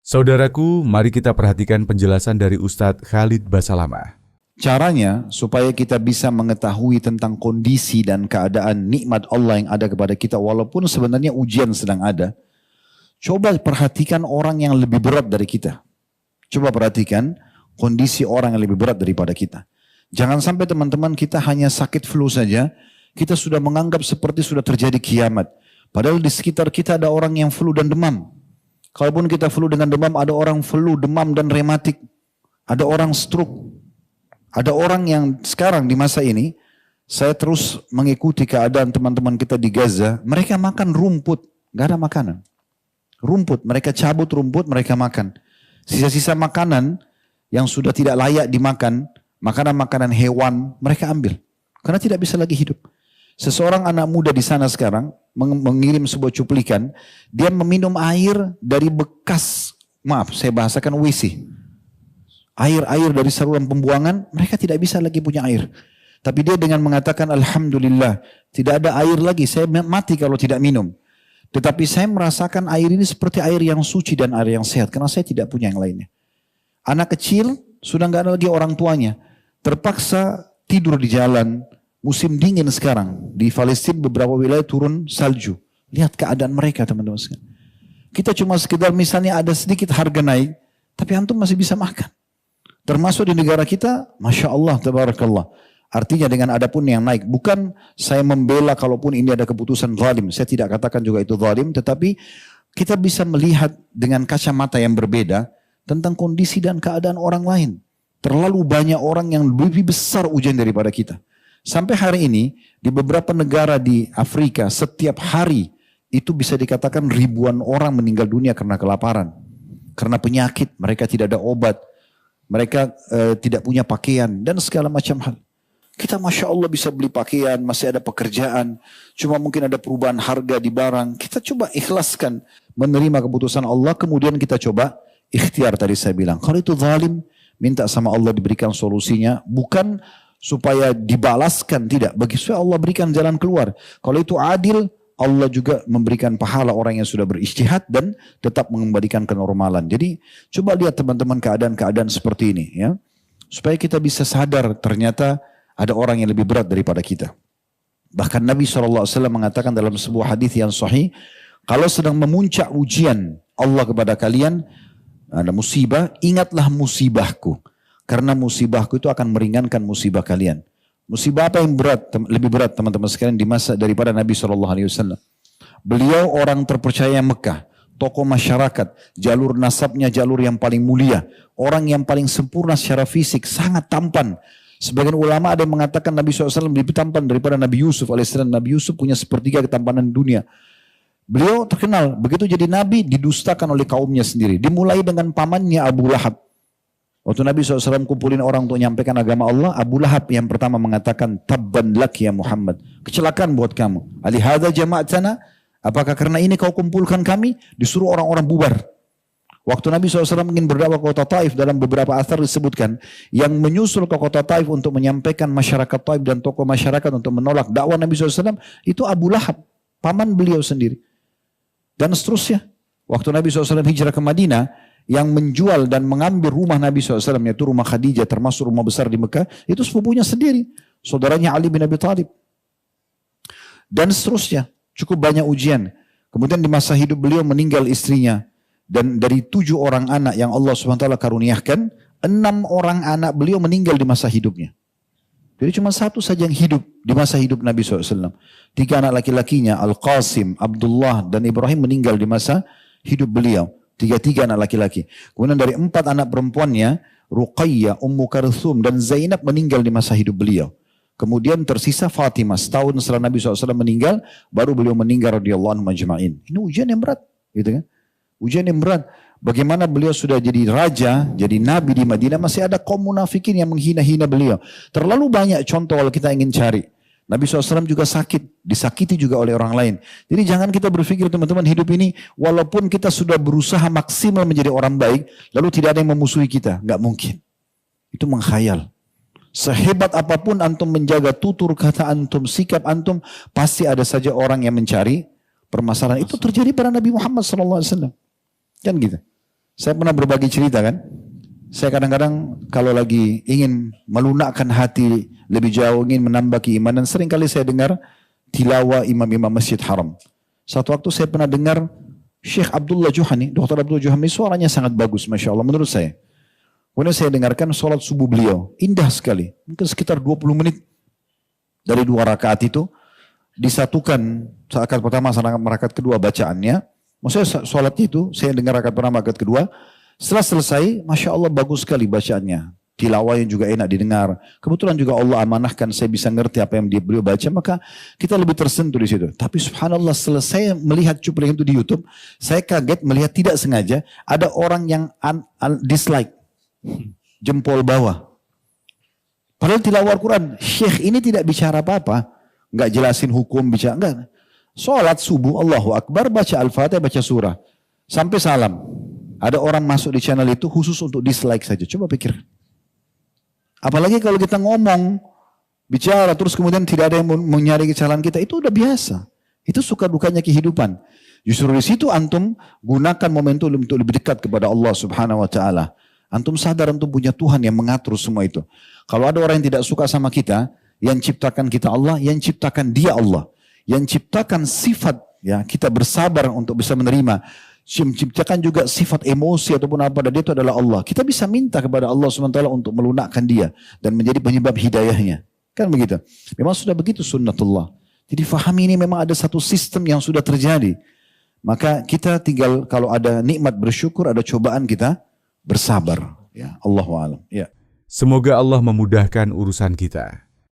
Saudaraku, mari kita perhatikan penjelasan dari Ustadz Khalid Basalamah. Caranya supaya kita bisa mengetahui tentang kondisi dan keadaan nikmat Allah yang ada kepada kita walaupun sebenarnya ujian sedang ada. Coba perhatikan orang yang lebih berat dari kita. Coba perhatikan kondisi orang yang lebih berat daripada kita. Jangan sampai teman-teman kita hanya sakit flu saja, kita sudah menganggap seperti sudah terjadi kiamat. Padahal di sekitar kita ada orang yang flu dan demam. Kalaupun kita flu dengan demam, ada orang flu, demam dan rematik. Ada orang stroke. Ada orang yang sekarang di masa ini, saya terus mengikuti keadaan teman-teman kita di Gaza, mereka makan rumput, gak ada makanan. Rumput, mereka cabut rumput, mereka makan. Sisa-sisa makanan yang sudah tidak layak dimakan, makanan-makanan hewan, mereka ambil. Karena tidak bisa lagi hidup. Seseorang anak muda di sana sekarang mengirim sebuah cuplikan, dia meminum air dari bekas, maaf saya bahasakan WC. Air-air dari saluran pembuangan, mereka tidak bisa lagi punya air. Tapi dia dengan mengatakan, Alhamdulillah, tidak ada air lagi, saya mati kalau tidak minum. Tetapi saya merasakan air ini seperti air yang suci dan air yang sehat, karena saya tidak punya yang lainnya. Anak kecil, sudah nggak ada lagi orang tuanya. Terpaksa tidur di jalan, musim dingin sekarang. Di Palestina beberapa wilayah turun salju. Lihat keadaan mereka teman-teman sekalian. Kita cuma sekedar misalnya ada sedikit harga naik, tapi antum masih bisa makan. Termasuk di negara kita, Masya Allah, Tabarakallah. Artinya dengan adapun yang naik. Bukan saya membela kalaupun ini ada keputusan zalim. Saya tidak katakan juga itu zalim. Tetapi kita bisa melihat dengan kacamata yang berbeda tentang kondisi dan keadaan orang lain. Terlalu banyak orang yang lebih besar ujian daripada kita. Sampai hari ini, di beberapa negara di Afrika, setiap hari itu bisa dikatakan ribuan orang meninggal dunia karena kelaparan. Karena penyakit, mereka tidak ada obat. Mereka tidak punya pakaian dan segala macam hal. Kita Masya Allah bisa beli pakaian, masih ada pekerjaan. Cuma mungkin ada perubahan harga di barang. Kita coba ikhlaskan menerima keputusan Allah. Kemudian kita coba ikhtiar tadi saya bilang. Kalau itu zalim, minta sama Allah diberikan solusinya. Bukan supaya dibalaskan, tidak. Bagi supaya Allah berikan jalan keluar. Kalau itu adil, Allah juga memberikan pahala orang yang sudah berijtihad dan tetap mengembalikan kenormalan. Jadi coba lihat teman-teman keadaan-keadaan seperti ini ya. Supaya kita bisa sadar ternyata ada orang yang lebih berat daripada kita. Bahkan Nabi SAW mengatakan dalam sebuah hadis yang sahih, kalau sedang memuncak ujian Allah kepada kalian, ada musibah, ingatlah musibahku. Karena musibahku itu akan meringankan musibah kalian. Musibah apa yang berat, lebih berat teman-teman sekalian di masa daripada Nabi SAW. Beliau orang terpercaya Mekah, tokoh masyarakat, jalur nasabnya jalur yang paling mulia, orang yang paling sempurna secara fisik, sangat tampan. Sebagian ulama ada yang mengatakan Nabi SAW lebih tampan daripada Nabi Yusuf AS. Nabi Yusuf punya sepertiga ketampanan dunia. Beliau terkenal, begitu jadi Nabi didustakan oleh kaumnya sendiri. Dimulai dengan pamannya Abu Lahab. Waktu Nabi SAW kumpulin orang untuk menyampaikan agama Allah, Abu Lahab yang pertama mengatakan, Tabban lak ya Muhammad. Kecelakaan buat kamu. Alihada jama'atana, apakah karena ini kau kumpulkan kami? Disuruh orang-orang bubar. Waktu Nabi SAW ingin berdakwah ke kota Taif, dalam beberapa athar disebutkan, yang menyusul ke kota Taif untuk menyampaikan masyarakat Taif dan tokoh masyarakat untuk menolak dakwah Nabi SAW, itu Abu Lahab, paman beliau sendiri. Dan seterusnya. Waktu Nabi SAW hijrah ke Madinah, yang menjual dan mengambil rumah Nabi SAW, yaitu rumah Khadijah, termasuk rumah besar di Mekah, itu sepupunya sendiri, saudaranya Ali bin Abi Thalib. Dan seterusnya, cukup banyak ujian. Kemudian di masa hidup beliau meninggal istrinya, dan dari 7 orang anak yang Allah SWT karuniakan, 6 orang anak beliau meninggal di masa hidupnya. Jadi cuma 1 saja yang hidup di masa hidup Nabi SAW. 3 anak laki-lakinya, Al-Qasim, Abdullah, dan Ibrahim meninggal di masa hidup beliau. 3 anak laki-laki. Kemudian dari 4 anak perempuannya, Ruqayyah, Ummu Kalthum dan Zainab meninggal di masa hidup beliau. Kemudian tersisa Fatimah. Setahun setelah Nabi SAW meninggal, baru beliau meninggal radhiyallahu anhu majma'in. Ini ujian yang berat, gitu kan? Ujian yang berat. Bagaimana beliau sudah jadi raja, jadi nabi di Madinah, masih ada kaum munafikin yang menghina-hina beliau. Terlalu banyak contoh kalau kita ingin cari. Nabi SAW juga sakit, disakiti juga oleh orang lain. Jadi jangan kita berpikir teman-teman hidup ini, walaupun kita sudah berusaha maksimal menjadi orang baik, lalu tidak ada yang memusuhi kita. Nggak mungkin. Itu mengkhayal. Sehebat apapun antum menjaga tutur kata antum, sikap antum, pasti ada saja orang yang mencari permasalahan. Itu terjadi pada Nabi Muhammad SAW. Kan gitu. Saya pernah berbagi cerita kan. Saya kadang-kadang kalau lagi ingin melunakkan hati lebih jauh, ingin menambah keimanan, seringkali saya dengar tilawah imam-imam Masjid Haram. Satu waktu saya pernah dengar Syekh Abdullah Juhani, Dr. Abdullah Juhani, suaranya sangat bagus, Masya Allah menurut saya. Kemudian saya dengarkan sholat subuh beliau, indah sekali. Mungkin sekitar 20 menit dari 2 rakaat itu, disatukan rakaat pertama sama rakaat kedua bacaannya. Maksudnya sholatnya itu, saya dengar rakaat pertama, rakaat kedua. Setelah selesai, Masya Allah bagus sekali bacaannya. Tilawahnya juga enak didengar. Kebetulan juga Allah amanahkan saya bisa ngerti apa yang beliau baca, maka kita lebih tersentuh di situ. Tapi subhanallah selesai melihat cuplikan itu di YouTube, saya kaget melihat tidak sengaja ada orang yang dislike, jempol bawah. Padahal tilawah Al-Quran, Syekh ini tidak bicara apa-apa, nggak jelasin hukum, bicara enggak. Sholat subuh, Allahu Akbar, baca Al-Fatihah, baca surah, sampai salam. Ada orang masuk di channel itu khusus untuk dislike saja. Coba pikir. Apalagi kalau kita ngomong, bicara, terus kemudian tidak ada yang mencari kesalahan kita, itu udah biasa. Itu suka dukanya kehidupan. Justru di situ antum gunakan momentum untuk lebih dekat kepada Allah Subhanahu Wa Taala. Antum sadar antum punya Tuhan yang mengatur semua itu. Kalau ada orang yang tidak suka sama kita, yang ciptakan kita Allah, yang ciptakan dia Allah, yang ciptakan sifat ya kita bersabar untuk bisa menerima. Menciptakan juga sifat emosi ataupun apa, dan dia itu adalah Allah. Kita bisa minta kepada Allah SWT untuk melunakkan dia dan menjadi penyebab hidayahnya. Kan begitu. Memang sudah begitu sunnatullah. Jadi fahami ini memang ada satu sistem yang sudah terjadi. Maka kita tinggal kalau ada nikmat bersyukur, ada cobaan kita bersabar. Ya, Allahu a'lam. Ya. Semoga Allah memudahkan urusan kita.